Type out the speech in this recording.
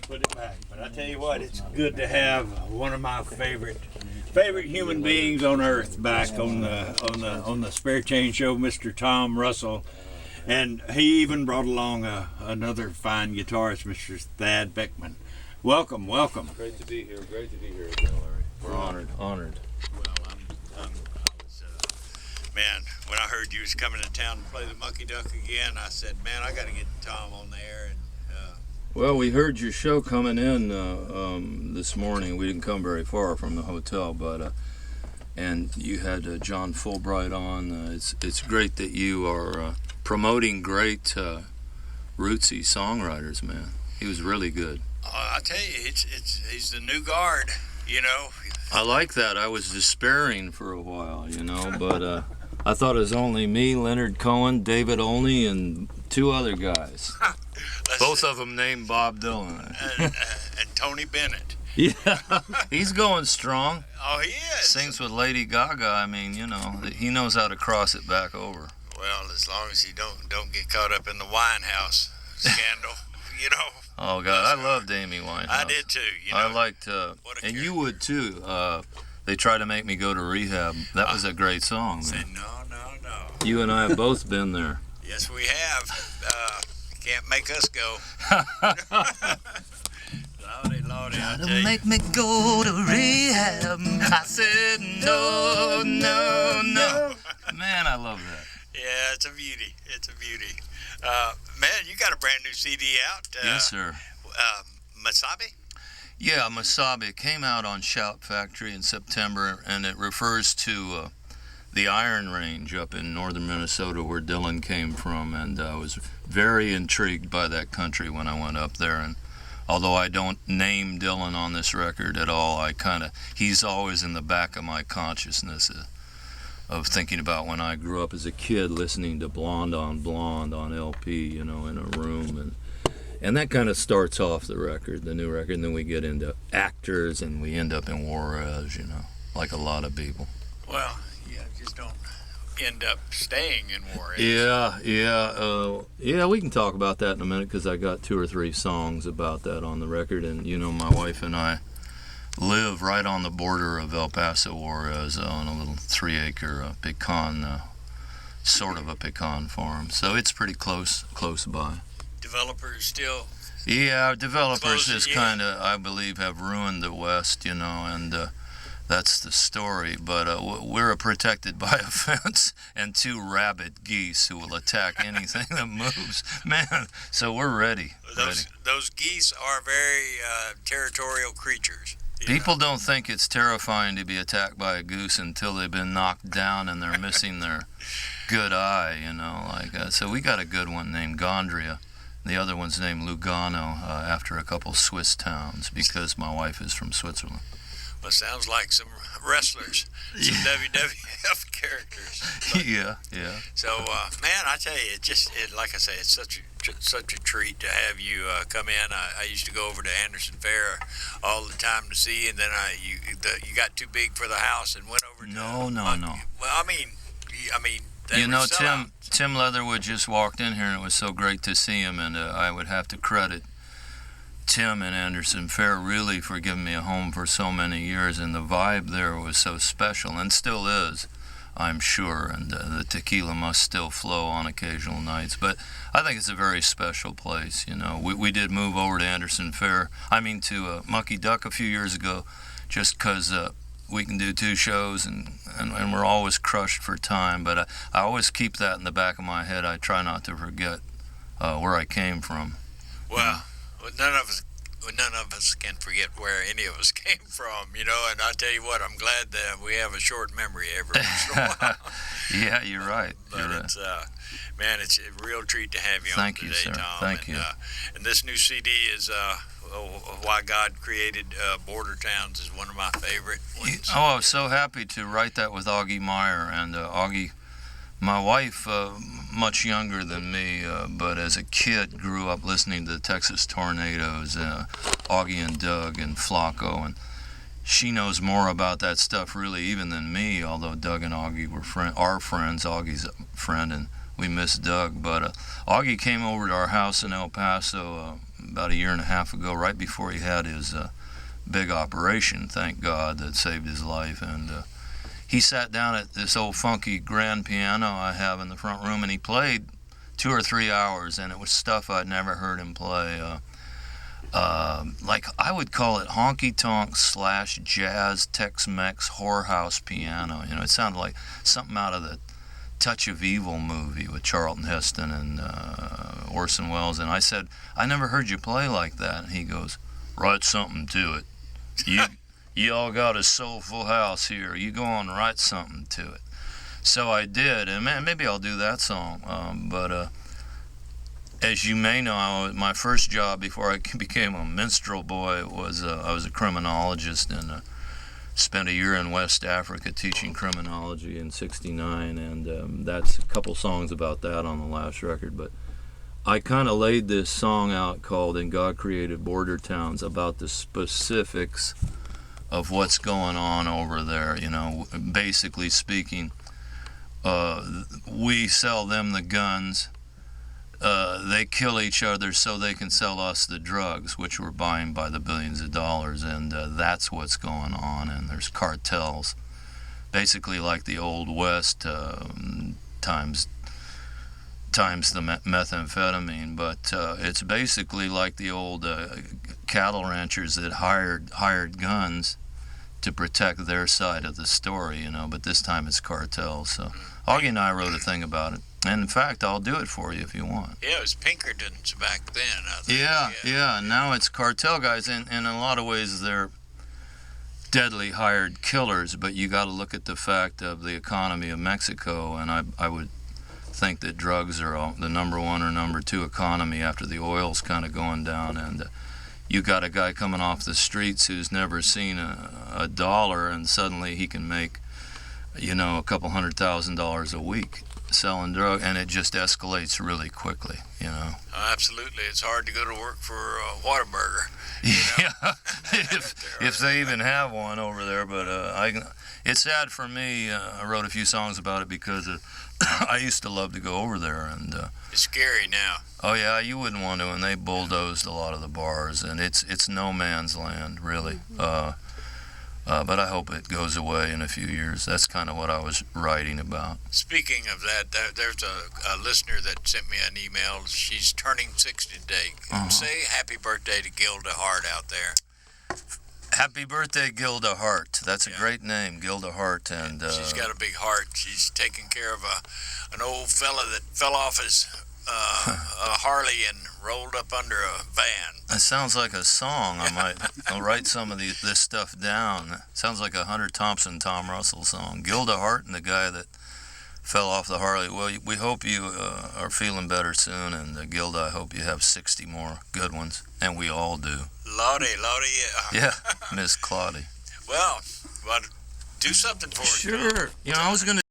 put it back. But I tell you what, it's good to have one of my favorite human beings on earth back on the Spare Change Show, Mr. Tom Russell. And he even brought along another fine guitarist, Mr. Thad Beckman. Welcome. Great to be here again, Larry. We're honored. Well, I was, man, when I heard you was coming to town to play the Mucky Duck again, I said, man, I got to get Tom on there. And well, we heard your show coming in this morning. We didn't come very far from the hotel, but and you had John Fulbright on. It's great that you are promoting great rootsy songwriters, man. He was really good. I tell you, he's the new guard, you know. I like that. I was despairing for a while, you know, but I thought it was only me, Leonard Cohen, David Olney, and two other guys. Both of them named Bob Dylan. And Tony Bennett. Yeah, he's going strong. Oh, he is. Sings with Lady Gaga. I mean, you know, he knows how to cross it back over. Well, as long as he don't get caught up in the Winehouse scandal, you know. Oh God, I loved Amy Winehouse. I did too. You know, I liked, and you would too. They tried to make me go to rehab. That was a great song, man. Say no. You and I have both been there. Yes, we have. Can't make us go. Lordy, I tell you. Make me go to rehab. I said no. Man, I love that. Yeah, it's a beauty. Man, you got a brand new CD out. Yes, sir. Masabi? Yeah, Masabi. It came out on Shout Factory in September, and it refers to the Iron Range up in northern Minnesota where Dylan came from, and I was very intrigued by that country when I went up there. And although I don't name Dylan on this record at all, he's always in the back of my consciousness of thinking about when I grew up as a kid listening to Blonde on Blonde on LP, you know, in a room, and that kind of starts off the new record, and then we get into Actors, and we end up in Juarez, you know, like a lot of people. Well, yeah, just don't end up staying in Juarez. Yeah, we can talk about that in a minute, because I got 2 or 3 songs about that on the record, and, you know, my wife and I live right on the border of El Paso, Juarez, on a little 3-acre pecan, sort of a pecan farm. So it's pretty close by. Developers still? Yeah, developers just kind of, I believe, have ruined the West, you know, and that's the story. But we're protected by a fence and 2 rabid geese who will attack anything that moves. Man, so we're ready. Those geese are very territorial creatures. People don't think it's terrifying to be attacked by a goose until they've been knocked down and they're missing their good eye, you know. So we got a good one named Gondria. The other one's named Lugano, after a couple Swiss towns, because my wife is from Switzerland. Well, sounds like some wrestlers, some WWF characters. But, yeah. So, man, I tell you, like I say, it's such a treat to have you come in. I used to go over to Anderson Fair all the time to see, and then you got too big for the house and went over to... No. Well, I mean, you know, Tim Leatherwood just walked in here, and it was so great to see him, and I would have to credit Tim and Anderson Fair really for giving me a home for so many years, and the vibe there was so special, and still is, I'm sure, and the tequila must still flow on occasional nights, but I think it's a very special place, you know. We did move over to Anderson Fair, to Mucky Duck a few years ago, just because we can do 2 shows, and we're always crushed for time, but I always keep that in the back of my head. I try not to forget where I came from. Well, none of us can forget where any of us came from, you know, and I tell you what, I'm glad that we have a short memory every once in a while. Yeah, you're right. But it's, man, it's a real treat to have you on today, sir. Tom. Thank you. And this new CD is Why God Created Border Towns is one of my favorite ones. Oh, I was so happy to write that with Augie Meyer, and Augie, my wife, much younger than me, but as a kid grew up listening to the Texas Tornadoes, Augie and Doug and Flacco, and she knows more about that stuff really even than me, although Doug and Augie are friends. Augie's a friend, and we miss Doug. But Augie came over to our house in El Paso about a year and a half ago, right before he had his big operation, thank God, that saved his life. And he sat down at this old funky grand piano I have in the front room, and he played 2 or 3 hours, and it was stuff I'd never heard him play. Like, I would call it honky-tonk / jazz Tex-Mex whorehouse piano. You know, it sounded like something out of the Touch of Evil movie with Charlton Heston and Orson Welles. And I said, I never heard you play like that. And he goes, write something to it. You all got a soulful house here. You go on and write something to it. So I did, and maybe I'll do that song. But as you may know, my first job before I became a minstrel boy was I was a criminologist, and spent a year in West Africa teaching criminology in '69, and that's a couple songs about that on the last record. But I kind of laid this song out called "In God Created Border Towns" about the specifics of what's going on over there. You know, basically speaking, we sell them the guns. They kill each other so they can sell us the drugs, which we're buying by the billions of dollars, and that's what's going on. And there's cartels, basically like the Old West times the methamphetamine, but it's basically like the old cattle ranchers that hired guns to protect their side of the story, you know, but this time it's cartels. So Augie and I wrote a thing about it. And in fact, I'll do it for you if you want. Yeah, it was Pinkertons back then, I think. Yeah. Now it's cartel guys, and in a lot of ways they're deadly hired killers, but you got to look at the fact of the economy of Mexico, and I would think that drugs are the number 1 or number 2 economy after the oil's kind of going down, and you got a guy coming off the streets who's never seen a dollar, and suddenly he can make, you know, a couple $100,000 a week selling drugs, and it just escalates really quickly, you know. Absolutely. It's hard to go to work for Whataburger. Yeah, if they even have one over there. But it's sad for me. I wrote a few songs about it because I used to love to go over there, and it's scary now. Oh yeah, you wouldn't want to. And they bulldozed a lot of the bars, and it's no man's land, really. But I hope it goes away in a few years. That's kind of what I was writing about. Speaking of that, there's a listener that sent me an email. She's turning 60 today. Say happy birthday to Gilda Hart out there. Happy birthday, Gilda Hart. That's a great name, Gilda Hart. And she's got a big heart. She's taking care of an old fella that fell off his a Harley and rolled up under a van. That sounds like a song. I'll write some of this stuff down. It sounds like a Hunter Thompson, Tom Russell song. Gilda Hart and the guy that fell off the Harley. Well, we hope you are feeling better soon, and Gilda, I hope you have 60 more good ones, and we all do. Lottie, yeah, Miss Claudie. Well, do something for us. Sure. You know, I was going to